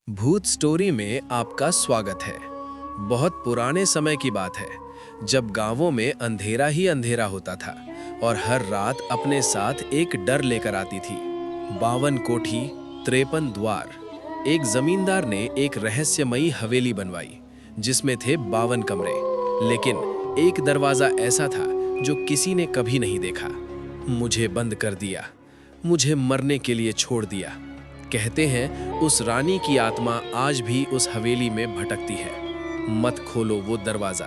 भूत स्टोरी में आपका स्वागत है। बहुत पुराने समय की बात है जब गांवों में अंधेरा ही अंधेरा होता था और हर रात अपने साथ एक डर लेकर आती थी। 52 कोठी, 53 द्वार। एक जमींदार ने एक रहस्यमयी हवेली बनवाई जिसमें थे 52 कमरे, लेकिन एक दरवाजा ऐसा था जो किसी ने कभी नहीं देखा। मुझे बंद कर दिया, मुझे मरने के लिए छोड़ दिया। कहते हैं उस रानी की आत्मा आज भी उस हवेली में भटकती है। मत खोलो वो दरवाजा।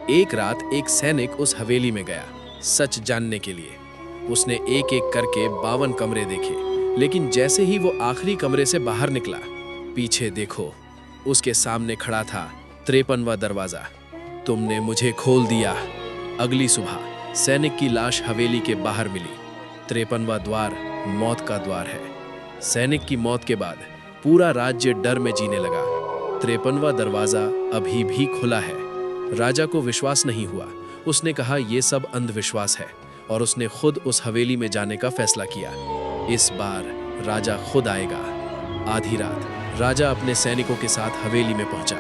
एक रात एक सैनिक उस हवेली में गया सच जानने के लिए। उसने एक एक करके 52 कमरे देखे, लेकिन जैसे ही वो आखिरी कमरे से बाहर निकला, पीछे देखो, उसके सामने खड़ा था 53वां दरवाजा। तुमने मुझे खोल दिया। अगली सुबह सैनिक की लाश हवेली के बाहर मिली। 53वां द्वार मौत का द्वार है। सैनिक की मौत के बाद पूरा राज्य डर में जीने लगा। 53वां दरवाजा अभी भी खुला है। राजा को विश्वास नहीं हुआ। उसने कहा ये सब अंधविश्वास है और उसने खुद उस हवेली में जाने का फैसला किया। इस बार राजा खुद आएगा। आधी रात राजा अपने सैनिकों के साथ हवेली में पहुंचा,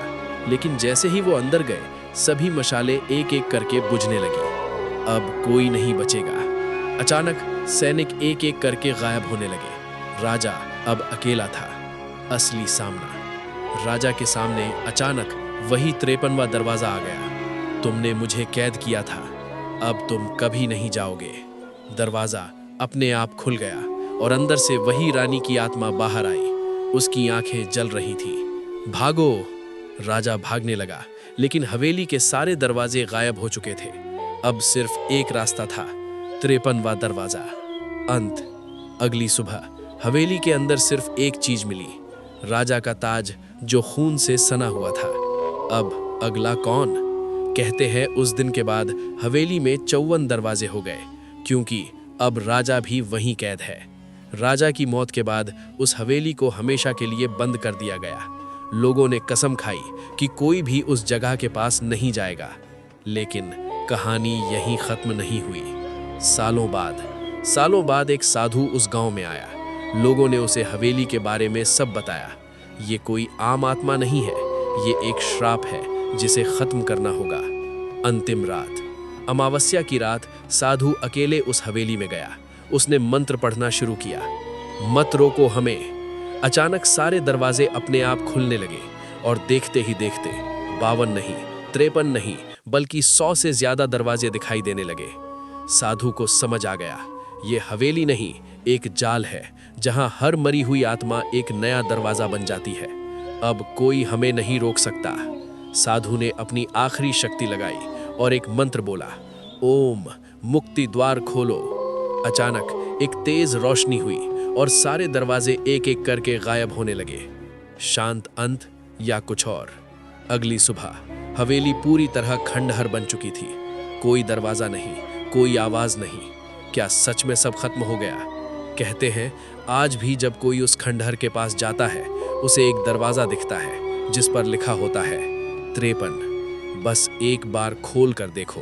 लेकिन जैसे ही वो अंदर गए सभी मशाले एक एक करके बुझने लगी। अब कोई नहीं बचेगा। अचानक सैनिक एक एक करके गायब होने लगे। राजा अब अकेला था। असली सामना। राजा के सामने अचानक वही 53वां दरवाजा आ गया। तुमने मुझे कैद किया था, अब तुम कभी नहीं जाओगे। दरवाजा अपने आप खुल गया और अंदर से वही रानी की आत्मा बाहर आई। उसकी आंखें जल रही थीं। भागो! राजा भागने लगा, लेकिन हवेली के सारे दरवाजे गायब हो चुके थे। अब सिर्फ एक रास्ता था, 53वां दरवाजा। अंत। अगली सुबह हवेली के अंदर सिर्फ एक चीज मिली, राजा का ताज जो खून से सना हुआ था। अब अगला कौन? कहते हैं उस दिन के बाद हवेली में 54 दरवाजे हो गए, क्योंकि अब राजा भी वहीं कैद है। राजा की मौत के बाद उस हवेली को हमेशा के लिए बंद कर दिया गया। लोगों ने कसम खाई कि कोई भी उस जगह के पास नहीं जाएगा। लेकिन कहानी यहीं खत्म नहीं हुई। सालों बाद एक साधु उस गांव में आया। लोगों ने उसे हवेली के बारे में सब बताया। ये कोई आम आत्मा नहीं है, ये एक श्राप है जिसे खत्म करना होगा। अंतिम रात, अमावस्या की रात, साधु अकेले उस हवेली में गया। उसने मंत्र पढ़ना शुरू किया, मत रोको हमें। अचानक सारे दरवाजे अपने आप खुलने लगे और देखते ही देखते 52 नहीं, 53 नहीं, बल्कि 100 से ज्यादा दरवाजे दिखाई देने लगे। साधु को समझ आ गया, ये हवेली नहीं, एक जाल है जहां हर मरी हुई आत्मा एक नया दरवाजा बन जाती है। अब कोई हमें नहीं रोक सकता। साधु ने अपनी आखिरी शक्ति लगाई और एक मंत्र बोला, ओम मुक्ति द्वार खोलो। अचानक एक तेज रोशनी हुई और सारे दरवाजे एक एक करके गायब होने लगे। शांत अंत या कुछ और? अगली सुबह हवेली पूरी तरह खंडहर बन चुकी थी। कोई दरवाजा नहीं, कोई आवाज नहीं। क्या सच में सब खत्म हो गया? कहते हैं आज भी जब कोई उस खंडहर के पास जाता है, उसे एक दरवाजा दिखता है जिस पर लिखा होता है 53। बस एक बार खोल कर देखो।